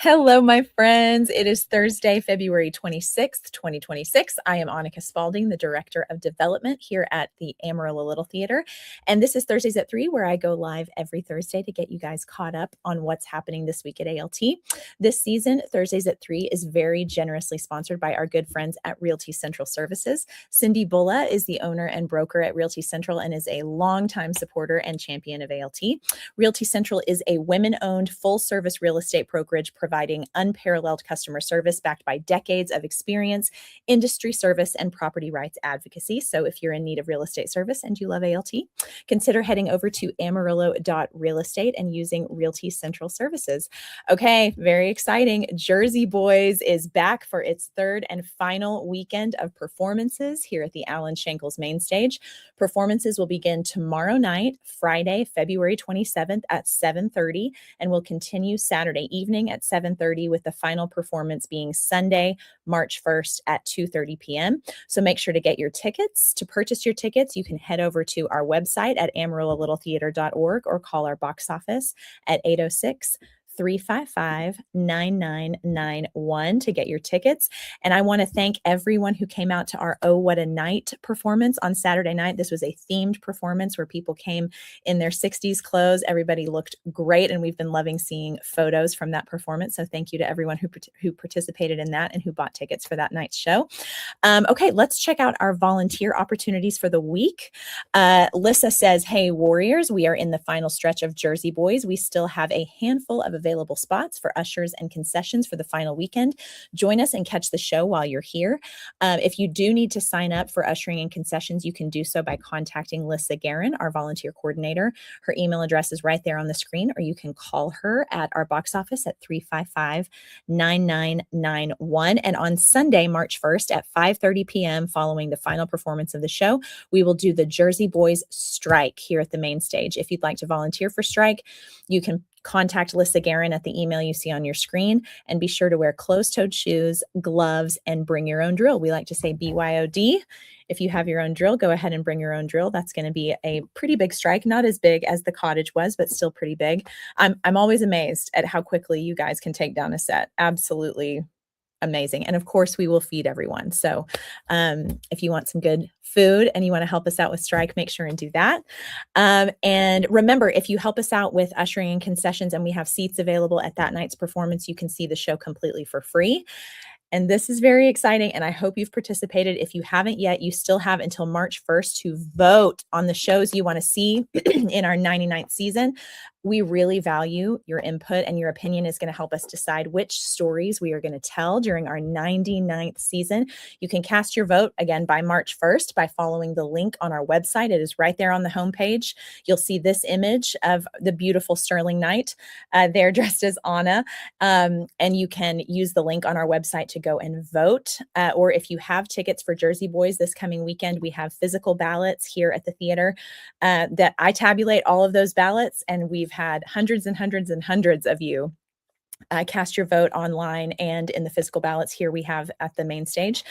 Hello, my friends. It is Thursday, February 26th, 2026. I am Annika Spalding, the Director of Development here at the Amarillo Little Theater. And this is Thursdays at 3, where I go live every Thursday to get you guys caught up on what's happening this week at ALT. This season, Thursdays at 3 is very generously sponsored by our good friends at Realty Central Services. Cindy Bulla is the owner and broker at Realty Central and is a longtime supporter and champion of ALT. Realty Central is a women-owned full-service real estate brokerage providing unparalleled customer service backed by decades of experience, industry service, and property rights advocacy. So if you're in need of real estate service and you love ALT, consider heading over to amarillo.realestate and using Realty Central Services. Okay, very exciting. Jersey Boys is back for its third and final weekend of performances here at the Alan Shankles main stage. Performances will begin tomorrow night, Friday, February 27th at 7:30, and will continue Saturday evening at 7:30, with the final performance being Sunday, March 1st at 2:30 p.m. So make sure to get your tickets. To purchase your tickets, you can head over to our website at amarillo-littletheater.org or call our box office at 806-355-9991 to get your tickets. And I want to thank everyone who came out to our Oh What a Night performance on Saturday night. This was a themed performance where people came in their 60s clothes. Everybody looked great, and we've been loving seeing photos from that performance. So thank you to everyone who participated in that and who bought tickets for that night's show. Okay, let's check out our volunteer opportunities for the week. Lissa says, hey, Warriors, we are in the final stretch of Jersey Boys. We still have a handful of available spots for ushers and concessions for the final weekend. Join us and catch the show while you're here. If you do need to sign up for ushering and concessions, you can do so by contacting Lissa Guerin, our volunteer coordinator. Her email address is right there on the screen, or you can call her at our box office at 355-9991. And on Sunday, March 1st at 5:30 p.m., following the final performance of the show, we will do the Jersey Boys Strike here at the main stage. If you'd like to volunteer for Strike, you can contact Lissa Guerin at the email you see on your screen, and be sure to wear closed-toed shoes, gloves, and bring your own drill. We like to say BYOD. If you have your own drill, go ahead and bring your own drill. That's going to be a pretty big strike, not as big as the cottage was, but still pretty big. I'm always amazed at how quickly you guys can take down a set. Absolutely amazing. And of course, we will feed everyone. So if you want some good food and you want to help us out with Strike, make sure and do that. And remember, if you help us out with ushering and concessions and we have seats available at that night's performance, you can see the show completely for free. And this is very exciting, and I hope you've participated. If you haven't yet, you still have until March 1st to vote on the shows you want to see in our 99th season. We really value your input, and your opinion is going to help us decide which stories we are going to tell during our 99th season. You can cast your vote again by March 1st by following the link on our website. It is right there on the homepage. You'll see this image of the beautiful Sterling Knight there dressed as Anna, and you can use the link on our website to go and vote. Or if you have tickets for Jersey Boys this coming weekend, we have physical ballots here at the theater that I tabulate all of those ballots, and we've had hundreds and hundreds and hundreds of you cast your vote online and in the physical ballots here we have at the main stage.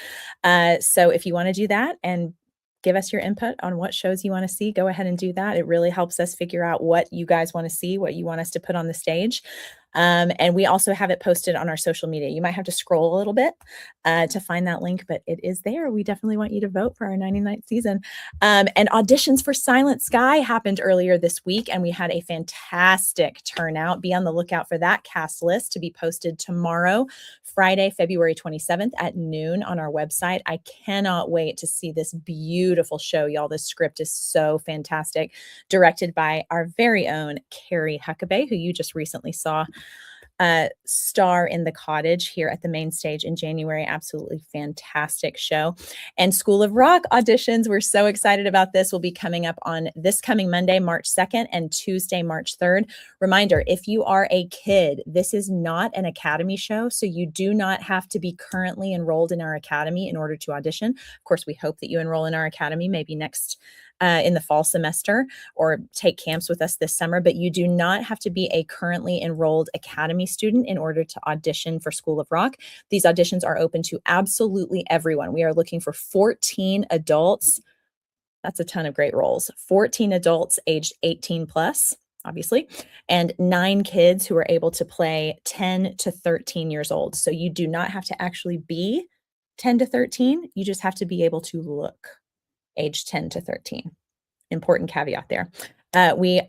So if you want to do that and give us your input on what shows you want to see, go ahead and do that. It really helps us figure out what you guys want to see, what you want us to put on the stage. And we also have it posted on our social media. You might have to scroll a little bit to find that link, but it is there. We definitely want you to vote for our 99th season. And auditions for Silent Sky happened earlier this week, and we had a fantastic turnout. Be on the lookout for that cast list to be posted tomorrow, Friday, February 27th at noon on our website. I cannot wait to see this beautiful show, y'all. This script is so fantastic, directed by our very own Carrie Huckabee, who you just recently saw star in The Cottage here at the main stage in January. Absolutely fantastic show. And School of Rock auditions, we're so excited about this, will be coming up on this coming Monday, March 2nd and Tuesday, March 3rd. Reminder, if you are a kid, this is not an academy show, so you do not have to be currently enrolled in our academy in order to audition. Of course, we hope that you enroll in our academy maybe next in the fall semester or take camps with us this summer, but you do not have to be a currently enrolled academy student in order to audition for School of Rock. These auditions are open to absolutely everyone. We are looking for 14 adults. That's a ton of great roles. 14 adults aged 18 plus. obviously, and 9 kids who are able to play 10 to 13 years old. So you do not have to actually be 10 to 13, you just have to be able to look age 10 to 13. Important caveat there. We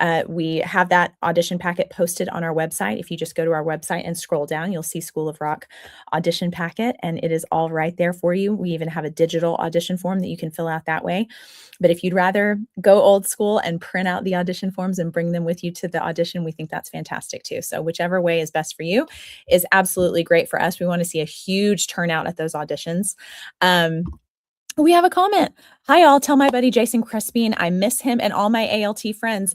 have that audition packet posted on our website. If you just go to our website and scroll down, you'll see School of Rock audition packet, and it is all right there for you. We even have a digital audition form that you can fill out that way. But if you'd rather go old school and print out the audition forms and bring them with you to the audition, we think that's fantastic too. So whichever way is best for you is absolutely great for us. We want to see a huge turnout at those auditions. We have a comment. Hi, all. Tell my buddy Jason Crespin I miss him and all my ALT friends.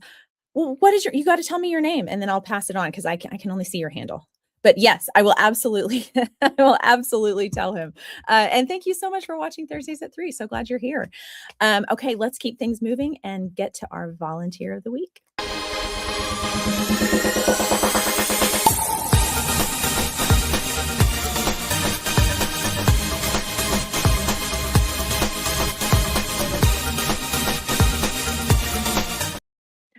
Well, what is you got to tell me your name and then I'll pass it on because I can only see your handle. But yes, I will absolutely, I will absolutely tell him. And thank you so much for watching Thursdays at 3. So glad you're here. Okay, let's keep things moving and get to our volunteer of the week.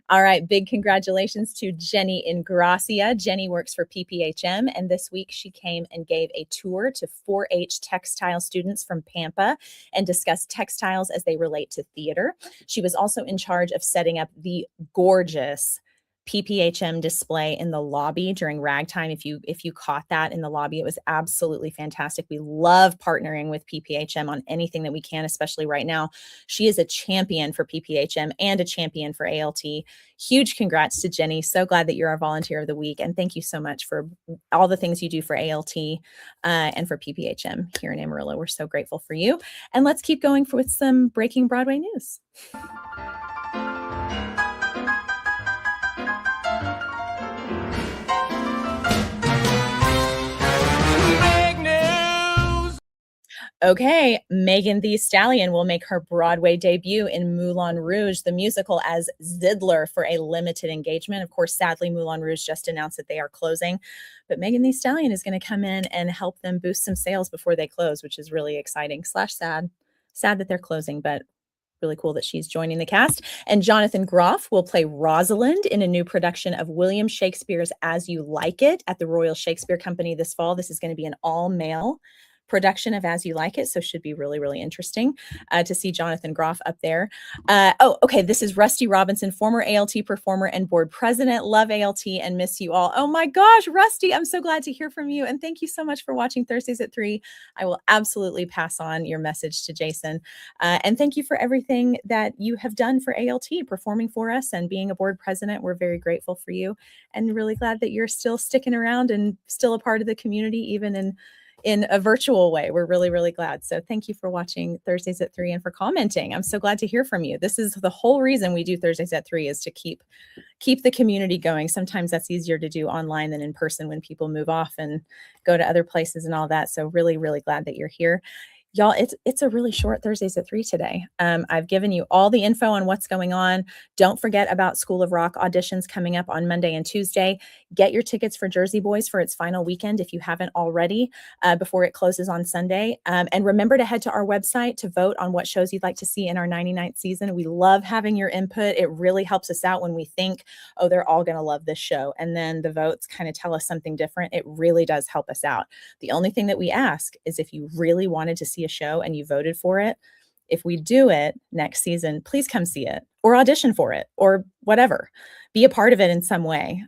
All right, big congratulations to Jenny Ingracia. Jenny works for PPHM, and this week she came and gave a tour to 4-H textile students from Pampa and discussed textiles as they relate to theater. She was also in charge of setting up the gorgeous PPHM display in the lobby during ragtime. If you caught that in the lobby, it was absolutely fantastic. We love partnering with PPHM on anything that we can, especially right now. She is a champion for PPHM and a champion for ALT. Huge congrats to Jenny. So glad that you're our volunteer of the week. And thank you so much for all the things you do for ALT and for PPHM here in Amarillo. We're so grateful for you. And let's keep going with some breaking Broadway news. Okay, Megan Thee Stallion will make her Broadway debut in Moulin Rouge, the musical, as Zidler for a limited engagement. Of course, sadly, Moulin Rouge just announced that they are closing, but Megan Thee Stallion is going to come in and help them boost some sales before they close, which is really exciting / sad. Sad that they're closing, but really cool that she's joining the cast. And Jonathan Groff will play Rosalind in a new production of William Shakespeare's As You Like It at the Royal Shakespeare Company this fall. This is going to be an all-male production of As You Like It, so should be really, really interesting to see Jonathan Groff up there. Okay, this is Rusty Robinson, former ALT performer and board president. Love ALT and miss you all. Oh my gosh, Rusty, I'm so glad to hear from you, and thank you so much for watching Thursdays at 3. I will absolutely pass on your message to Jason, and thank you for everything that you have done for ALT, performing for us and being a board president. We're very grateful for you and really glad that you're still sticking around and still a part of the community, even in a virtual way. We're really, really glad. So thank you for watching Thursdays at 3 and for commenting. I'm so glad to hear from you. This is the whole reason we do Thursdays at 3 is to keep the community going. Sometimes that's easier to do online than in person when people move off and go to other places and all that. So really, really glad that you're here. Y'all, it's a really short Thursdays at 3 today. I've given you all the info on what's going on. Don't forget about School of Rock auditions coming up on Monday and Tuesday. Get your tickets for Jersey Boys for its final weekend if you haven't already before it closes on Sunday. And remember to head to our website to vote on what shows you'd like to see in our 99th season. We love having your input. It really helps us out when we think, oh, they're all going to love this show. And then the votes kind of tell us something different. It really does help us out. The only thing that we ask is if you really wanted to see a show and you voted for it, if we do it next season, please come see it or audition for it or whatever. Be a part of it in some way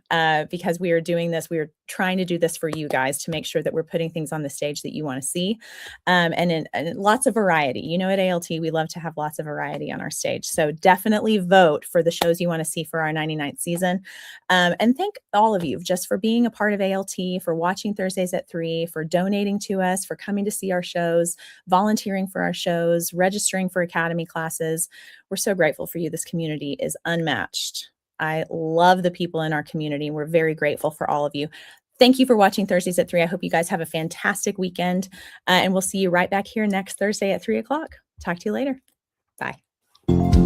because we are doing this. We are trying to do this for you guys to make sure that we're putting things on the stage that you want to see and lots of variety. You know, at ALT, we love to have lots of variety on our stage. So definitely vote for the shows you want to see for our 99th season. And thank all of you just for being a part of ALT, for watching Thursdays at 3, for donating to us, for coming to see our shows, volunteering for our shows, registering for academy classes. We're so grateful for you. This community is unmatched. I love the people in our community. We're very grateful for all of you. Thank you for watching Thursdays at 3. I hope you guys have a fantastic weekend, and we'll see you right back here next Thursday at 3 o'clock. Talk to you later. Bye.